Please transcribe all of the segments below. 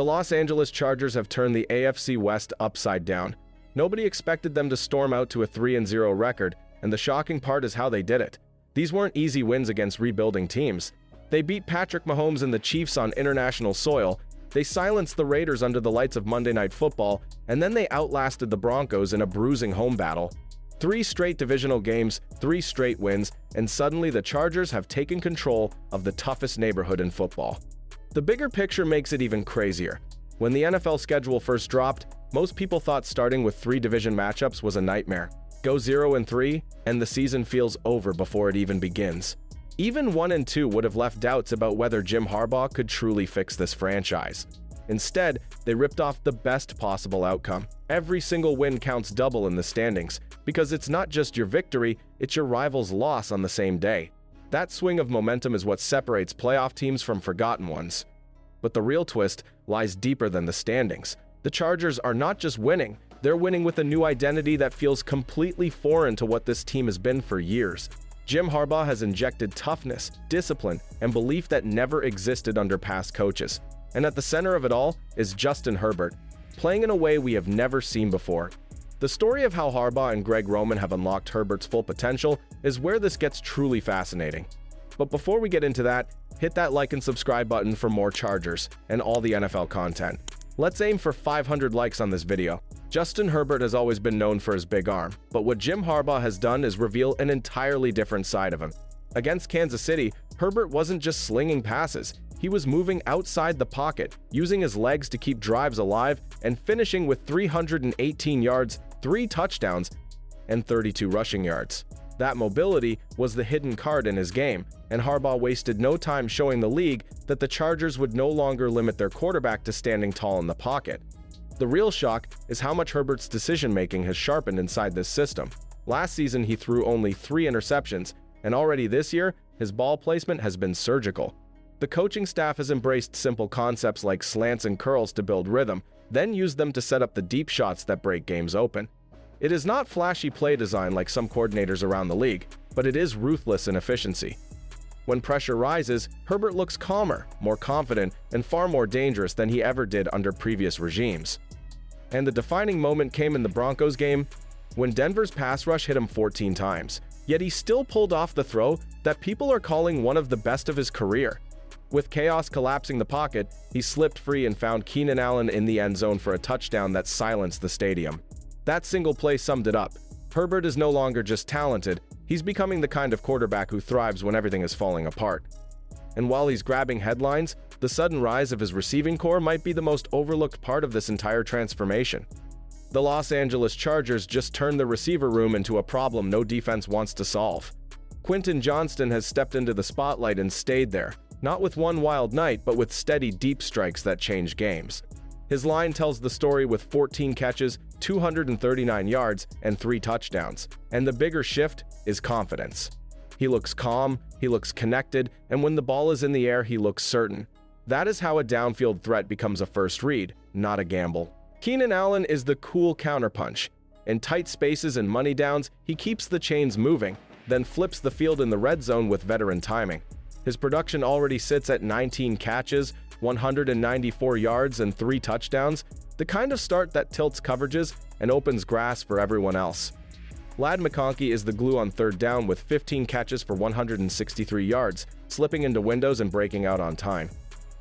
The Los Angeles Chargers have turned the AFC West upside down. Nobody expected them to storm out to a 3-0 record, and the shocking part is how they did it. These weren't easy wins against rebuilding teams. They beat Patrick Mahomes and the Chiefs on international soil, they silenced the Raiders under the lights of Monday Night Football, and then they outlasted the Broncos in a bruising home battle. 3 straight divisional games, 3 straight wins, and suddenly the Chargers have taken control of the toughest neighborhood in football. The bigger picture makes it even crazier. When the NFL schedule first dropped, most people thought starting with 3 division matchups was a nightmare. Go 0-3, and the season feels over before it even begins. Even 1-2 would have left doubts about whether Jim Harbaugh could truly fix this franchise. Instead, they ripped off the best possible outcome. Every single win counts double in the standings, because it's not just your victory, it's your rival's loss on the same day. That swing of momentum is what separates playoff teams from forgotten ones. But the real twist lies deeper than the standings. The Chargers are not just winning, they're winning with a new identity that feels completely foreign to what this team has been for years. Jim Harbaugh has injected toughness, discipline, and belief that never existed under past coaches. And at the center of it all is Justin Herbert, playing in a way we have never seen before. The story of how Harbaugh and Greg Roman have unlocked Herbert's full potential is where this gets truly fascinating. But before we get into that, hit that like and subscribe button for more Chargers and all the NFL content. Let's aim for 500 likes on this video. Justin Herbert has always been known for his big arm, but what Jim Harbaugh has done is reveal an entirely different side of him. Against Kansas City, Herbert wasn't just slinging passes, he was moving outside the pocket, using his legs to keep drives alive, and finishing with 318 yards, 3 touchdowns, and 32 rushing yards. That mobility was the hidden card in his game, and Harbaugh wasted no time showing the league that the Chargers would no longer limit their quarterback to standing tall in the pocket. The real shock is how much Herbert's decision-making has sharpened inside this system. Last season, he threw only 3 interceptions, and already this year, his ball placement has been surgical. The coaching staff has embraced simple concepts like slants and curls to build rhythm, then used them to set up the deep shots that break games open. It is not flashy play design like some coordinators around the league, but it is ruthless in efficiency. When pressure rises, Herbert looks calmer, more confident, and far more dangerous than he ever did under previous regimes. And the defining moment came in the Broncos game, when Denver's pass rush hit him 14 times, yet he still pulled off the throw that people are calling one of the best of his career. With chaos collapsing the pocket, he slipped free and found Keenan Allen in the end zone for a touchdown that silenced the stadium. That single play summed it up. Herbert is no longer just talented, he's becoming the kind of quarterback who thrives when everything is falling apart. And while he's grabbing headlines, the sudden rise of his receiving core might be the most overlooked part of this entire transformation. The Los Angeles Chargers just turned the receiver room into a problem no defense wants to solve. Quentin Johnston has stepped into the spotlight and stayed there, not with one wild night, but with steady deep strikes that change games. His line tells the story with 14 catches, 239 yards, and 3 touchdowns. And the bigger shift is confidence. He looks calm, he looks connected, and when the ball is in the air, he looks certain. That is how a downfield threat becomes a first read, not a gamble. Keenan Allen is the cool counterpunch. In tight spaces and money downs, he keeps the chains moving, then flips the field in the red zone with veteran timing. His production already sits at 19 catches, 194 yards, and 3 touchdowns, the kind of start that tilts coverages and opens grass for everyone else. Ladd McConkey is the glue on third down with 15 catches for 163 yards, slipping into windows and breaking out on time.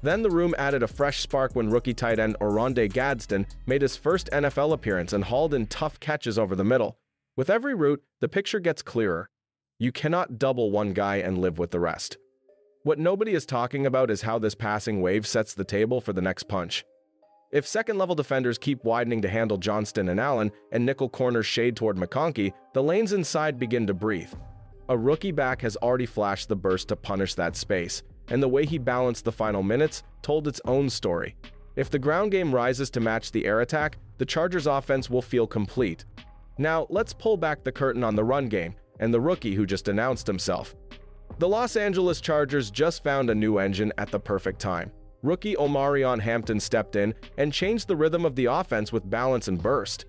Then the room added a fresh spark when rookie tight end Oronde Gadsden made his first NFL appearance and hauled in tough catches over the middle. With every route, the picture gets clearer. You cannot double one guy and live with the rest. What nobody is talking about is how this passing wave sets the table for the next punch. If second-level defenders keep widening to handle Johnston and Allen, and nickel corners shade toward McConkey, the lanes inside begin to breathe. A rookie back has already flashed the burst to punish that space, and the way he balanced the final minutes told its own story. If the ground game rises to match the air attack, the Chargers' offense will feel complete. Now, let's pull back the curtain on the run game and the rookie who just announced himself. The Los Angeles Chargers just found a new engine at the perfect time. Rookie Omarion Hampton stepped in and changed the rhythm of the offense with balance and burst.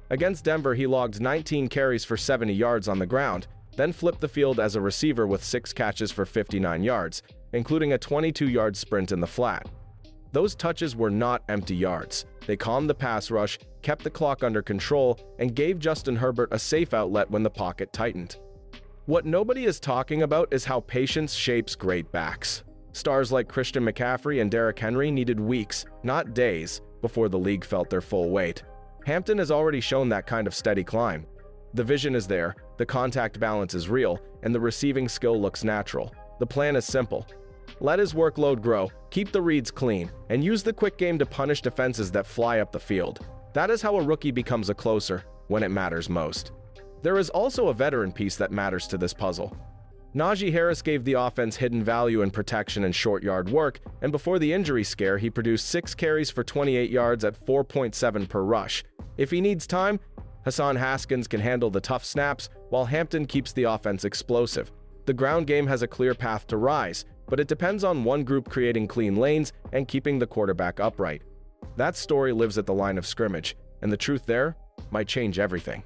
Against Denver, he logged 19 carries for 70 yards on the ground, then flipped the field as a receiver with 6 catches for 59 yards, including a 22-yard sprint in the flat. Those touches were not empty yards. They calmed the pass rush, kept the clock under control, and gave Justin Herbert a safe outlet when the pocket tightened. What nobody is talking about is how patience shapes great backs. Stars like Christian McCaffrey and Derrick Henry needed weeks, not days, before the league felt their full weight. Hampton has already shown that kind of steady climb. The vision is there, the contact balance is real, and the receiving skill looks natural. The plan is simple. Let his workload grow, keep the reads clean, and use the quick game to punish defenses that fly up the field. That is how a rookie becomes a closer, when it matters most. There is also a veteran piece that matters to this puzzle. Najee Harris gave the offense hidden value in protection and short yard work, and before the injury scare, he produced 6 carries for 28 yards at 4.7 per rush. If he needs time, Hassan Haskins can handle the tough snaps, while Hampton keeps the offense explosive. The ground game has a clear path to rise, but it depends on one group creating clean lanes and keeping the quarterback upright. That story lives at the line of scrimmage, and the truth there might change everything.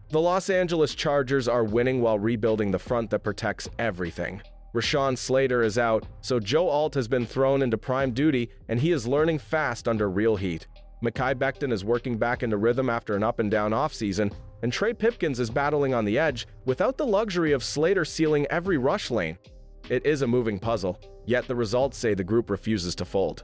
The Los Angeles Chargers are winning while rebuilding the front that protects everything. Rashawn Slater is out, so Joe Alt has been thrown into prime duty, and he is learning fast under real heat. Mekhi Becton is working back into rhythm after an up-and-down offseason, and Trey Pipkins is battling on the edge without the luxury of Slater sealing every rush lane. It is a moving puzzle, yet the results say the group refuses to fold.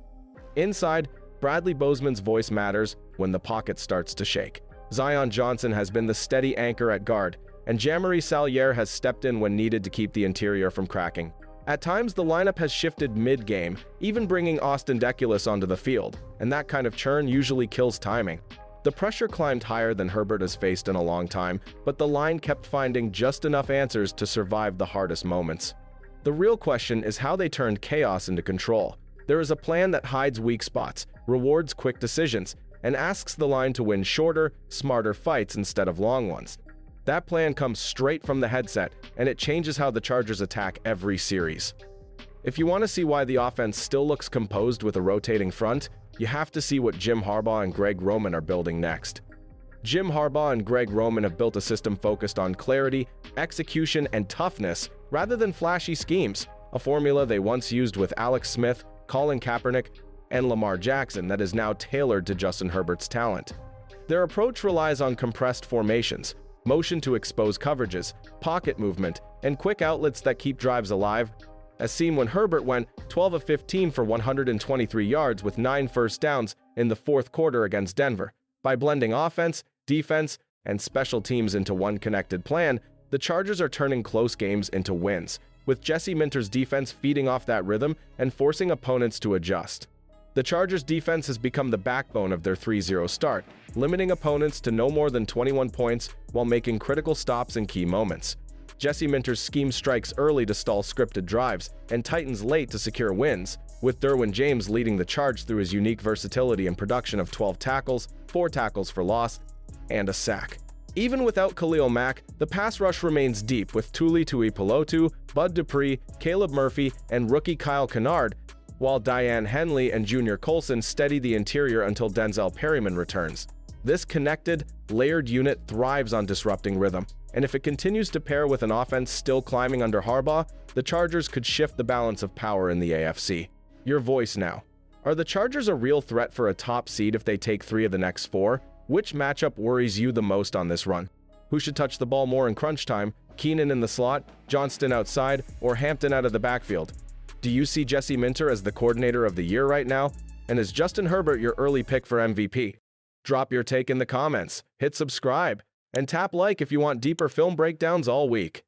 Inside, Bradley Bozeman's voice matters when the pocket starts to shake. Zion Johnson has been the steady anchor at guard, and Jamari Sallier has stepped in when needed to keep the interior from cracking. At times, the lineup has shifted mid-game, even bringing Austin Deculus onto the field, and that kind of churn usually kills timing. The pressure climbed higher than Herbert has faced in a long time, but the line kept finding just enough answers to survive the hardest moments. The real question is how they turned chaos into control. There is a plan that hides weak spots, rewards quick decisions, and asks the line to win shorter, smarter fights instead of long ones. That plan comes straight from the headset, and it changes how the Chargers attack every series. If you want to see why the offense still looks composed with a rotating front, you have to see what Jim Harbaugh and Greg Roman are building next. Jim Harbaugh and Greg Roman have built a system focused on clarity, execution, and toughness rather than flashy schemes, a formula they once used with Alex Smith, Colin Kaepernick, and Lamar Jackson that is now tailored to Justin Herbert's talent. Their approach relies on compressed formations, motion to expose coverages, pocket movement, and quick outlets that keep drives alive, as seen when Herbert went 12 of 15 for 123 yards with 9 first downs in the fourth quarter against Denver. By blending offense, defense, and special teams into one connected plan, the Chargers are turning close games into wins, with Jesse Minter's defense feeding off that rhythm and forcing opponents to adjust. The Chargers' defense has become the backbone of their 3-0 start, limiting opponents to no more than 21 points while making critical stops in key moments. Jesse Minter's scheme strikes early to stall scripted drives and tightens late to secure wins, with Derwin James leading the charge through his unique versatility and production of 12 tackles, 4 tackles for loss, and a sack. Even without Khalil Mack, the pass rush remains deep with Tuli Tuipulotu, Bud Dupree, Caleb Murphy, and rookie Kyle Kennard, while Diane Henley and Junior Colson steady the interior until Denzel Perryman returns. This connected, layered unit thrives on disrupting rhythm, and if it continues to pair with an offense still climbing under Harbaugh, the Chargers could shift the balance of power in the AFC. Your voice now. Are the Chargers a real threat for a top seed if they take 3 of the next 4? Which matchup worries you the most on this run? Who should touch the ball more in crunch time? Keenan in the slot, Johnston outside, or Hampton out of the backfield? Do you see Jesse Minter as the coordinator of the year right now? And is Justin Herbert your early pick for MVP? Drop your take in the comments, hit subscribe, and tap like if you want deeper film breakdowns all week.